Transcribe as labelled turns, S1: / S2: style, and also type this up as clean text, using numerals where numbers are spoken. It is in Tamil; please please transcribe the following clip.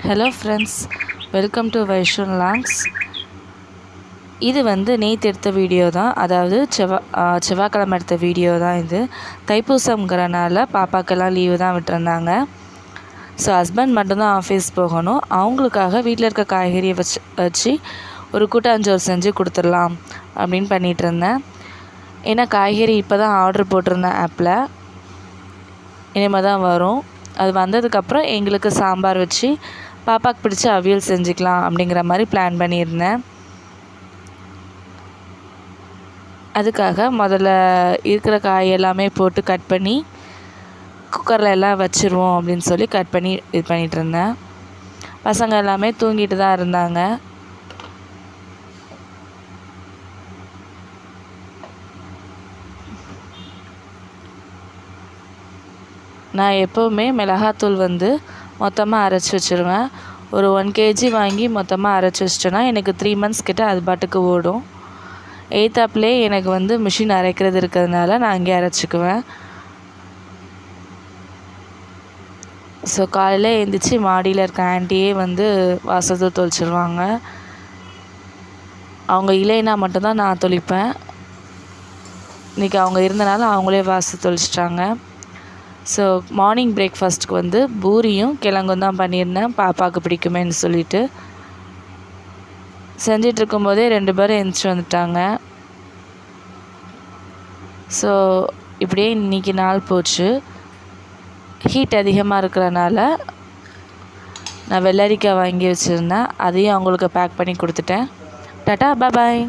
S1: ஹலோ ஃப்ரெண்ட்ஸ், வெல்கம் டு வைஷன் லாங்ஸ். இது நேற்று எடுத்த வீடியோ தான். அதாவது செவ்வாய்க்கிழமை எடுத்த வீடியோ தான் இது. தைப்பூசம்ங்கிறனால பாப்பாக்கெல்லாம் லீவு தான் விட்டுருந்தாங்க. ஸோ ஹஸ்பண்ட் மட்டும்தான் ஆஃபீஸ் போகணும். அவங்களுக்காக வீட்டில் இருக்க காய்கறியை வச்சு ஒரு கூட்டாஞ்சோறு செஞ்சு கொடுத்துடலாம் அப்படின்னு பண்ணிகிட்டு இருந்தேன். ஏன்னா காய்கறி இப்போ தான் ஆர்டர் போட்டிருந்தேன் ஆப்பில், இனிமேல் தான் வரும். அது வந்ததுக்கப்புறம் எங்களுக்கு சாம்பார் வச்சு பாப்பாவுக்கு பிடிச்ச அவியல் செஞ்சுக்கலாம் அப்படிங்கிற மாதிரி பிளான் பண்ணியிருந்தேன். அதுக்காக முதல்ல இருக்கிற காய் எல்லாமே போட்டு கட் பண்ணி குக்கரில் எல்லாம் வச்சுருவோம் அப்படின்னு சொல்லி கட் பண்ணி இது பண்ணிகிட்டு இருந்தேன். பசங்க எல்லாமே தூங்கிட்டு தான் இருந்தாங்க. நான் எப்போவுமே மிளகாத்தூள் மொத்தமாக அரைச்சி வச்சுருவேன். ஒரு 1 kg வாங்கி மொத்தமாக அரைச்சி வச்சிட்டேன்னா எனக்கு 3 months கிட்ட அது பாட்டுக்கு ஓடும். எய்த்தாப்லேயே எனக்கு மிஷின் அரைக்கிறது இருக்கிறதுனால நான் அங்கேயே அரைச்சிக்குவேன். ஸோ காலையில் எழுந்திரிச்சி மாடியில் இருக்க ஆண்டியே வாசத்தூள் தொளிச்சிருவாங்க. அவங்க இல்லைன்னா மட்டும்தான் நான் தொளிப்பேன். இன்றைக்கி அவங்க இருந்தனால அவங்களே வாசல் தொளிச்சிட்டாங்க. ஸோ மார்னிங் பிரேக்ஃபாஸ்ட்டுக்கு பூரியும் கிழங்கும் தான் பண்ணியிருந்தேன், பாப்பாவுக்கு பிடிக்குமேன்னு சொல்லிட்டு. செஞ்சிட்ருக்கும்போதே 2 பேரும் எழுந்திரிச்சி வந்துட்டாங்க. ஸோ இப்படியே இன்றைக்கி நாள் போச்சு. ஹீட் அதிகமாக இருக்கிறனால நான் வெள்ளரிக்காய் வாங்கி வச்சுருந்தேன், அதையும் அவங்களுக்கு பேக் பண்ணி கொடுத்துட்டேன். டாட்டா, பாய்.